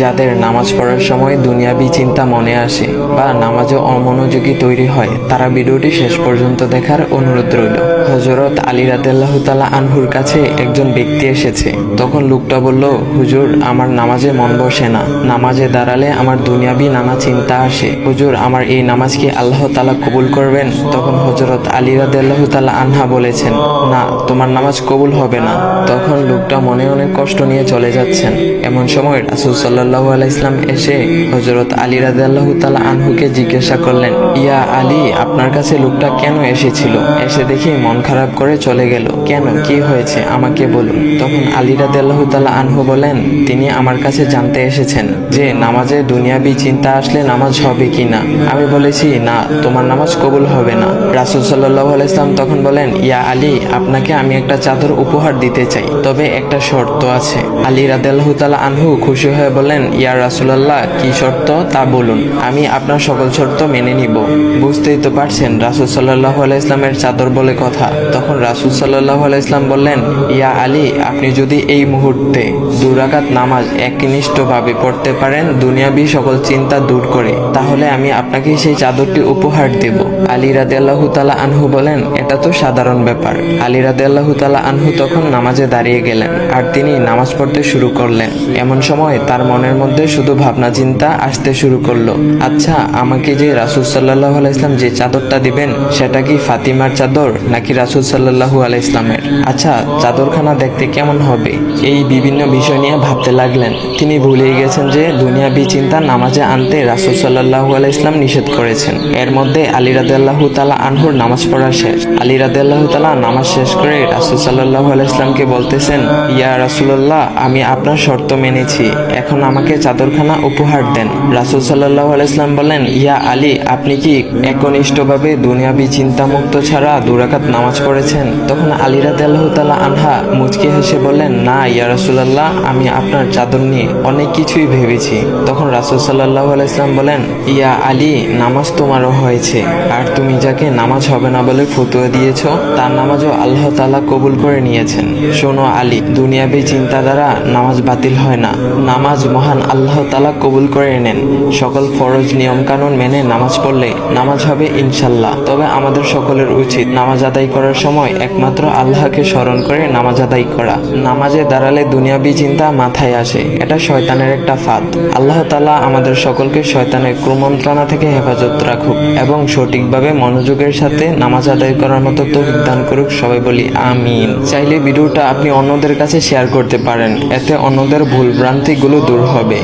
যাদের নামাজ পড়ার সময় দুনিয়াবি চিন্তা মনে আসে বা নামাজে অমনোযোগী তৈরি হয়, তারা ভিডিওটি শেষ পর্যন্ত দেখার অনুরোধ রইল। হযরত আলী রাদিয়াল্লাহু তাআলা আনহুর কাছে একজন ব্যক্তি এসেছে। তখন লোকটা বলল, হুজুর, আমার নামাজে মন বসে না। নামাজে দাঁড়ালে আমার দুনিয়াবি নানা চিন্তা আসে। হুজুর, আমার এই নামাজ কি আল্লাহ তাআলা কবুল করবেন? তখন হযরত আলী রাদিয়াল্লাহু তাআলা আনহা বলেছেন, না, তোমার নামাজ কবুল হবে না। তখন লোকটা মনে অনেক কষ্ট নিয়ে চলে যাচ্ছেন। এমন সময় রাসূল সাল্লাল্লাহু আলাইহি ওয়াসাল্লাম এসে হযরত আলী রাদিয়াল্লাহু তাআলা আনহুকে জিজ্ঞাসা করলেন, ইয়া আলী, আপনার কাছে লোকটা কেন এসেছিল? এসে দেখি মন খারাপ করে চলে গেল। কেন, কি হয়েছে আমাকে বলুন। তখন আলী রাদিয়াল্লাহু তাআলা আনহু বলেন, তিনি আমার কাছে জানতে এসেছেন যে নামাজে দুনিয়াবি চিন্তা আসলে নামাজ হবে কিনা। আমি বলেছি, না, তোমার নামাজ কবুল হবে না। রাসূল সাল্লাল্লাহু আলাইহি ওয়াসাল্লাম তখন বলেন, ইয়া আলী, আপনাকে আমি একটা চাদর উপহার দিতে চাই, তবে একটা শর্ত আছে। আলী রাদিয়াল্লাহু তাআলা আনহু খুশি হয়ে বলেন, ইয়া রাসূলুল্লাহ, কি শর্ত তা বলুন, আমি আপনার সকল শর্ত মেনে নিব। বুঝতেই তো পারছেন রাসূল সাল্লাল্লাহু আলাইহি ওয়াসাল্লামের চাদর বলে কথা। তখন রাসূল সাল্লাল্লাহু আলাইহি ওয়াসাল্লাম বললেন, ইয়া আলী, আপনি যদি এই মুহূর্তে 2 রাকাত নামাজ একনিষ্ঠভাবে পড়তে পারেন দুনিয়াবি সকল চিন্তা দূর করে, তাহলে আমি আপনাকে সেই চাদরটি উপহার দেব। আলী রাদিয়াল্লাহু তাআলা আনহু বলেন, এটা তো সাধারণ ব্যাপার। আলী রাদিয়াল্লাহু তাআলা আনহু তখন নামাজে দাঁড়িয়ে গেলেন আর তিনি নামাজ পড়তে শুরু করলেন। এমন সময় তার মনের মধ্যে শুধু ভাবনা চিন্তা আসতে শুরু করলো, আচ্ছা, আমাকে যে রাসূল সাল্লাল্লাহু আলাইহি ওয়াসাল্লাম যে চাদরটা দিবেন, সেটা কি ফাতিমার চাদর নাকি রাসূল সাল্লাল্লাহু আলাইহি ওয়াসাল্লামের? আচ্ছা, চাদরখানা দেখতে কেমন হবে? এই বিভিন্ন বিষয় নিয়ে ভাবতে লাগলেন। তিনি ভুলেই গেছেন যে দুনিয়াবি চিন্তা নামাজে আনতে রাসূল সাল্লাল্লাহু আলাইহি ওয়াসাল্লাম নিষেধ করেছেন। এর মধ্যে আলী রাদিয়াল্লাহু তাআলা আনহুর নামাজ পড়া শেষ। আলী রাদিয়াল্লাহু তাআলা নামাজ শেষ করে রাসূল সাল্লাল্লাহু আলাইহি ওয়াসাল্লামকে বলতেছেন, ইয়া রাসূলুল্লাহ, আমি আপনার শর্ত মেনেছি, এখন আমাকে চাদরখানা উপহার দেন। রাসূল সাল্লাল্লাহু আলাইহি ওয়াসাল্লাম বলেন, ইয়া আলী, আপনি কি একনিষ্ঠভাবে দুনিয়াবি চিন্তামুক্ত ছাড়া 2 রাকাত নামাজ পড়েছেন? তখন আলী রাদিয়াল্লাহু তাআলা আনহা মুচকি হেসে বললেন, না ইয়া রাসূলুল্লাহ, আমি আপনার চাদর নিয়ে অনেক কিছুই ভেবেছি। তখন রাসূল সাল্লাল্লাহু আলাইহি ওয়াসাল্লাম বলেন, ইয়া আলী, নামাজ তোমারও হয়েছে, আর তুমি যাকে নামাজ হবে না বলে ফতোয়া দিয়েছো, তার নামাজও আল্লাহ তাআলা কবুল করে নিয়েছেন। শোনো আলী, দুনিয়াবি চিন্তা দ্বারা নামাজ বাতিল হয় না, নামাজ মহান আল্লাহ তাআলা কবুল করে নেন। সকল ফরজ নিয়ম কানুন মেনে নামাজ পড়লে নামাজ হবে ইনশাল্লাহ। তবে আমাদের সকলের উচিত নামাজ আদায় করার সময় একমাত্র আল্লাহকে স্মরণ করে নামাজ আদায় করা। নামাজে দাঁড়ালে দুনিয়াবি চিন্তা মাথায় আসে, এটা শয়তানের একটা ফাঁদ। আল্লাহ তাআলা আমাদের সকলকে শয়তানের কুমন্ত্রণা থেকে হেফাজত রাখুক এবং সঠিকভাবে মনোযোগের সাথে নামাজ আদায় করার মতো তৌফিক দান করুক। সবাই বলি আমিন। চাইলে ভিডিওটা আপনি অন্যদের কাছে শেয়ার করতে পারেন, এতে অন্যদের ভুল ভ্রান্তিগুলো দূর হবে।